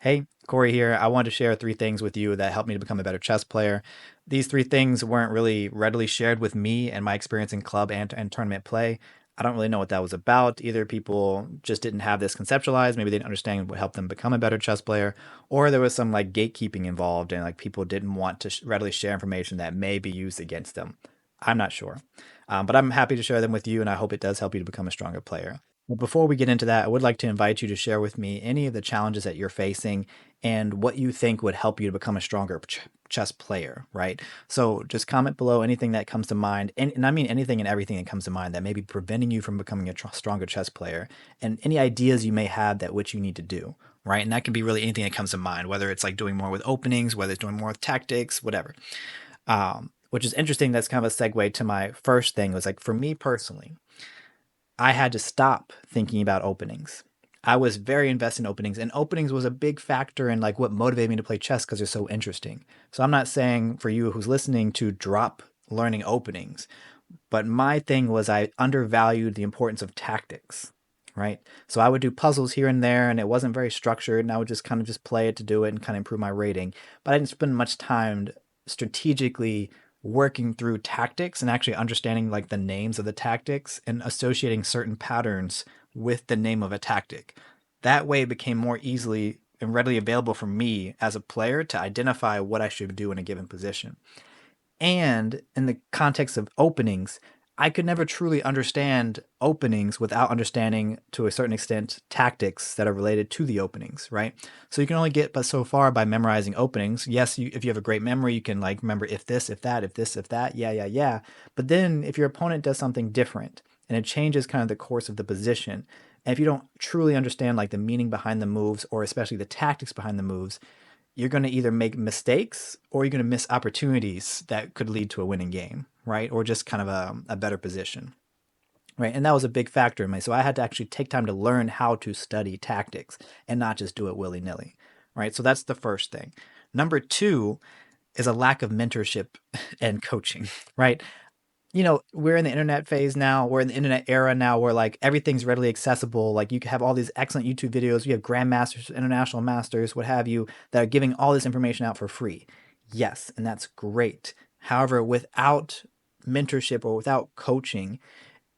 Hey, Corey here. I wanted to share three things with you that helped me to become a better chess player. These three things weren't really readily shared with me and my experience in club and tournament play. I don't really know what that was about. Either people just didn't have this conceptualized, maybe they didn't understand what helped them become a better chess player, or there was some like gatekeeping involved and like people didn't want to readily share information that may be used against them. I'm not sure. But I'm happy to share them with you, and I hope it does help you to become a stronger player. But before we get into that, I would like to invite you to share with me any of the challenges that you're facing and what you think would help you to become a stronger chess player, right? So just comment below anything that comes to mind, and I mean anything and everything that comes to mind that may be preventing you from becoming a stronger chess player, and any ideas you may have that which you need to do, right? And that can be really anything that comes to mind, whether it's like doing more with openings, whether it's doing more with tactics, whatever. Which is interesting. That's kind of a segue to my first thing. Was like for me personally, I had to stop thinking about openings. I was very invested in openings, and openings was a big factor in like what motivated me to play chess because they're so interesting. So I'm not saying for you who's listening to drop learning openings, but my thing was I undervalued the importance of tactics, right? So I would do puzzles here and there, and it wasn't very structured, and I would just kind of just play it to do it and kind of improve my rating. But I didn't spend much time strategically working through tactics and actually understanding like the names of the tactics and associating certain patterns with the name of a tactic. That way it became more easily and readily available for me as a player to identify what I should do in a given position. And in the context of openings, I could never truly understand openings without understanding, to a certain extent, tactics that are related to the openings, right? So you can only get but so far by memorizing openings. Yes, if you have a great memory, you can like remember if this, if that, if this, if that, yeah, yeah, yeah. But then if your opponent does something different and it changes kind of the course of the position, and if you don't truly understand like the meaning behind the moves or especially the tactics behind the moves, you're going to either make mistakes or you're going to miss opportunities that could lead to a winning game, right? Or just kind of a better position, right? And that was a big factor in me. So I had to actually take time to learn how to study tactics and not just do it willy nilly, right? So that's the first thing. Number two is a lack of mentorship and coaching, right? We're in the internet phase now. We're in the internet era now where like everything's readily accessible. Like you can have all these excellent YouTube videos. You have grandmasters, international masters, what have you, that are giving all this information out for free. Yes, and that's great. However, without mentorship or without coaching,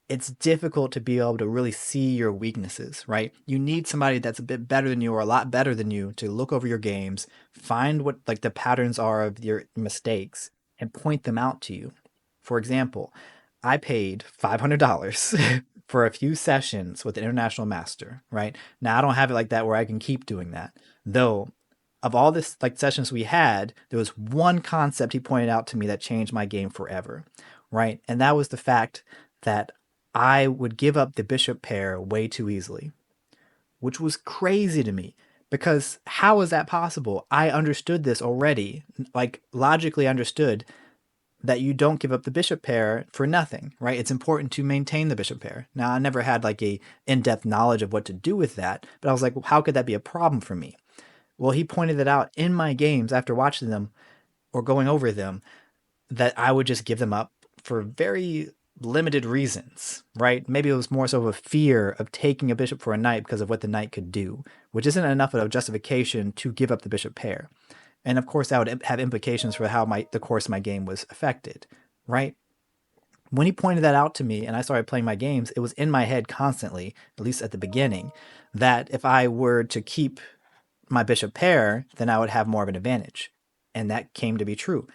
it's difficult to be able to really see your weaknesses, right? You need somebody that's a bit better than you or a lot better than you to look over your games, find what like the patterns are of your mistakes and point them out to you. For example, I paid $500 for a few sessions with an international master, right? Now I don't have it like that where I can keep doing that. Though of all this like sessions we had, there was one concept he pointed out to me that changed my game forever, right? And that was the fact that I would give up the bishop pair way too easily, which was crazy to me because how is that possible? I understood this already, like logically understood that you don't give up the bishop pair for nothing, right? It's important to maintain the bishop pair. Now, I never had like a in-depth knowledge of what to do with that, but I was like, well, how could that be a problem for me? Well, he pointed it out in my games after watching them or going over them that I would just give them up for very limited reasons, right? Maybe it was more so of a fear of taking a bishop for a knight because of what the knight could do, which isn't enough of a justification to give up the bishop pair. And of course, that would have implications for how the course of my game was affected, right? When he pointed that out to me and I started playing my games, it was in my head constantly, at least at the beginning, that if I were to keep my bishop pair, then I would have more of an advantage. And that came to be true.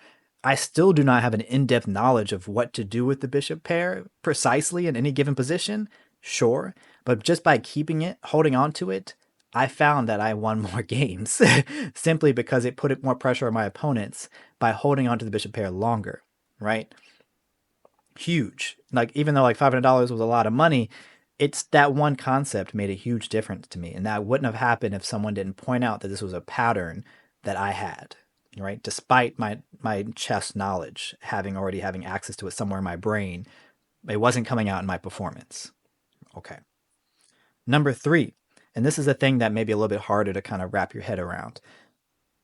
I still do not have an in-depth knowledge of what to do with the bishop pair precisely in any given position, sure, but just by keeping it, holding on to it, I found that I won more games simply because it put more pressure on my opponents by holding on to the bishop pair longer, right? Huge. Like even though like $500 was a lot of money, it's that one concept made a huge difference to me, and that wouldn't have happened if someone didn't point out that this was a pattern that I had, right? Despite my chess knowledge, having access to it somewhere in my brain, it wasn't coming out in my performance. Okay. Number three, and this is a thing that may be a little bit harder to kind of wrap your head around.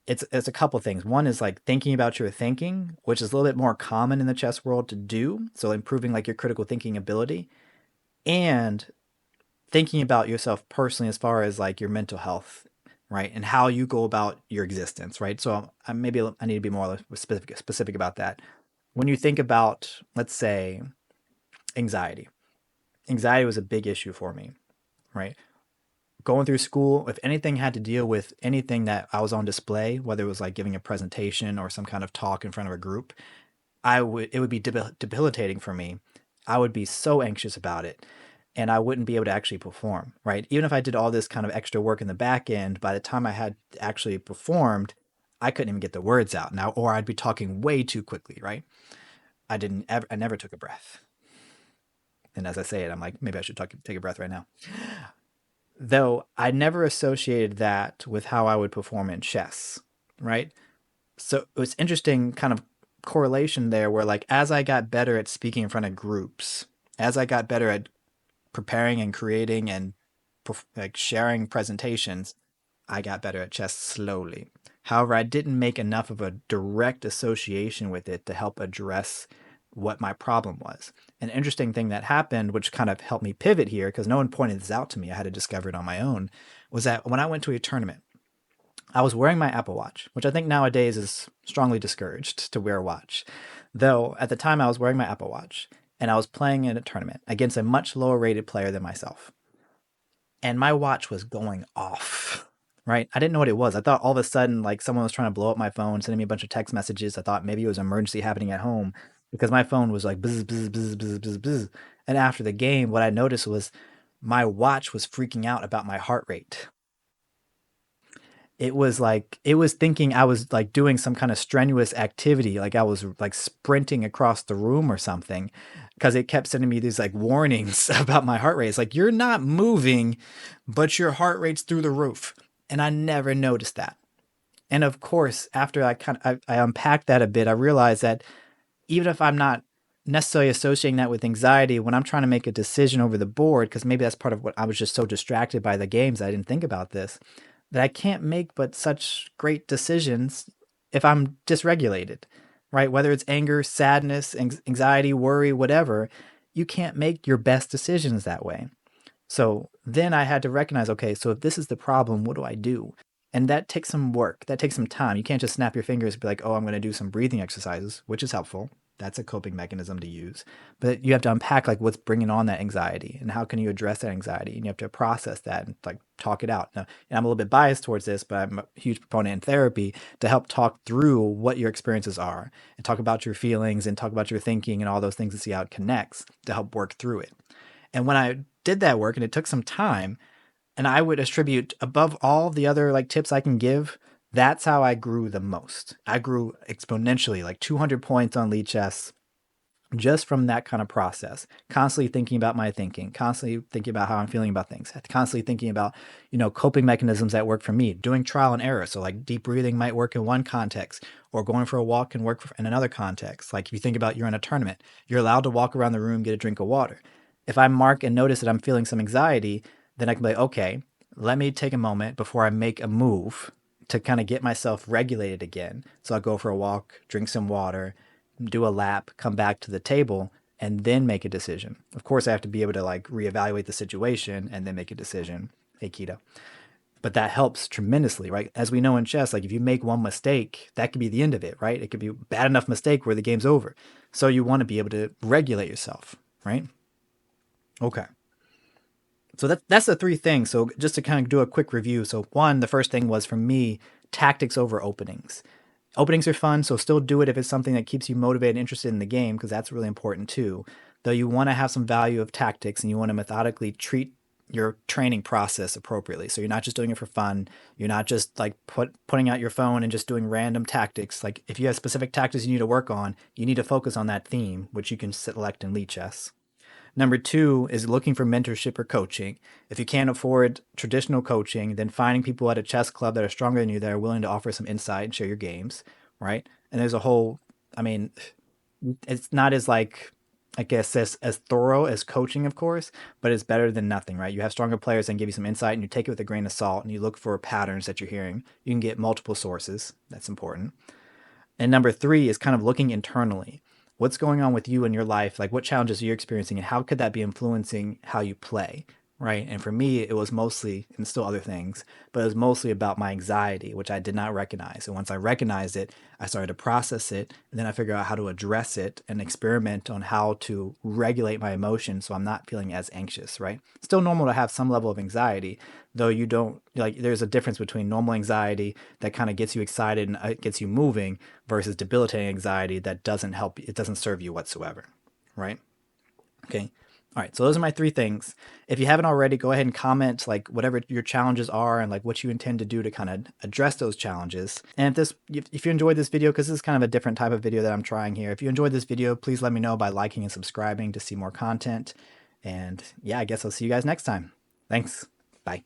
It's a couple things. One is like thinking about your thinking, which is a little bit more common in the chess world to do. So improving like your critical thinking ability and thinking about yourself personally as far as like your mental health, right? And how you go about your existence, right? So maybe I need to be more specific about that. When you think about, let's say, anxiety, anxiety was a big issue for me, right? Going through school, if anything had to deal with anything that I was on display, whether it was like giving a presentation or some kind of talk in front of a group, it would be debilitating for me. I would be so anxious about it and I wouldn't be able to actually perform, right? Even if I did all this kind of extra work in the back end, by the time I had actually performed, I couldn't even get the words out now, or I'd be talking way too quickly, right? I never took a breath. And as I say it, I'm like, maybe I should take a breath right now. Though I never associated that with how I would perform in chess, right? So it was interesting kind of correlation there where like as I got better at speaking in front of groups, as I got better at preparing and creating and like sharing presentations, I got better at chess slowly. However, I didn't make enough of a direct association with it to help address what my problem was. An interesting thing that happened, which kind of helped me pivot here, because no one pointed this out to me, I had to discover it on my own, was that when I went to a tournament, I was wearing my Apple Watch, which I think nowadays is strongly discouraged to wear a watch. Though at the time I was wearing my Apple Watch and I was playing in a tournament against a much lower rated player than myself. And my watch was going off, right? I didn't know what it was. I thought all of a sudden, like someone was trying to blow up my phone, sending me a bunch of text messages. I thought maybe it was an emergency happening at home because my phone was like buzz, buzz, buzz, buzz, buzz, buzz. And after the game, what I noticed was my watch was freaking out about my heart rate. It was like it was thinking I was like doing some kind of strenuous activity, like I was like sprinting across the room or something, because it kept sending me these like warnings about my heart rate. It's like you're not moving, but your heart rate's through the roof, and I never noticed that. And of course, after I unpacked that a bit, I realized that even if I'm not necessarily associating that with anxiety, when I'm trying to make a decision over the board, because maybe that's part of what I was just so distracted by the games, I didn't think about this, that I can't make but such great decisions if I'm dysregulated, right? Whether it's anger, sadness, anxiety, worry, whatever, you can't make your best decisions that way. So then I had to recognize, okay, so if this is the problem, what do I do? And that takes some work. That takes some time. You can't just snap your fingers and be like, oh, I'm going to do some breathing exercises, which is helpful. That's a coping mechanism to use. But you have to unpack like what's bringing on that anxiety and how can you address that anxiety? And you have to process that and like talk it out. Now, and I'm a little bit biased towards this, but I'm a huge proponent in therapy to help talk through what your experiences are and talk about your feelings and talk about your thinking and all those things and see how it connects to help work through it. And when I did that work and it took some time, and I would attribute above all the other like tips I can give, that's how I grew the most. I grew exponentially, like 200 points on lead chess just from that kind of process, constantly thinking about my thinking, constantly thinking about how I'm feeling about things, constantly thinking about, coping mechanisms that work for me, doing trial and error. So like deep breathing might work in one context or going for a walk can work in another context. Like if you think about you're in a tournament, you're allowed to walk around the room, get a drink of water. If I mark and notice that I'm feeling some anxiety, then I can be like, okay, let me take a moment before I make a move to kind of get myself regulated again. So I'll go for a walk, drink some water, do a lap, come back to the table, and then make a decision. Of course, I have to be able to like reevaluate the situation and then make a decision. Hey, Keto. But that helps tremendously, right? As we know in chess, like if you make one mistake, that could be the end of it, right? It could be a bad enough mistake where the game's over. So you want to be able to regulate yourself, right? Okay. So that's the three things. So just to kind of do a quick review. So one, the first thing was for me, tactics over openings. Openings are fun, so still do it if it's something that keeps you motivated and interested in the game, because that's really important too. Though you want to have some value of tactics and you want to methodically treat your training process appropriately. So you're not just doing it for fun. You're not just like putting out your phone and just doing random tactics. Like if you have specific tactics you need to work on, you need to focus on that theme, which you can select in lead chess. Number two is looking for mentorship or coaching. If you can't afford traditional coaching, then finding people at a chess club that are stronger than you that are willing to offer some insight and share your games, right? And there's a whole, I mean, it's not as like, I guess, as thorough as coaching, of course, but it's better than nothing, right? You have stronger players that can give you some insight and you take it with a grain of salt and you look for patterns that you're hearing. You can get multiple sources. That's important. And number three is kind of looking internally. What's going on with you in your life? Like what challenges are you experiencing and how could that be influencing how you play? right? And for me, it was mostly, and still other things, but it was mostly about my anxiety, which I did not recognize. And once I recognized it, I started to process it, and then I figured out how to address it and experiment on how to regulate my emotions so I'm not feeling as anxious, right? It's still normal to have some level of anxiety, though you don't, like, there's a difference between normal anxiety that kind of gets you excited and gets you moving versus debilitating anxiety that doesn't help, it doesn't serve you whatsoever, right? Okay. All right. So those are my three things. If you haven't already, go ahead and comment like whatever your challenges are and like what you intend to do to kind of address those challenges. And if you enjoyed this video, because this is kind of a different type of video that I'm trying here, if you enjoyed this video, please let me know by liking and subscribing to see more content. And yeah, I guess I'll see you guys next time. Thanks. Bye.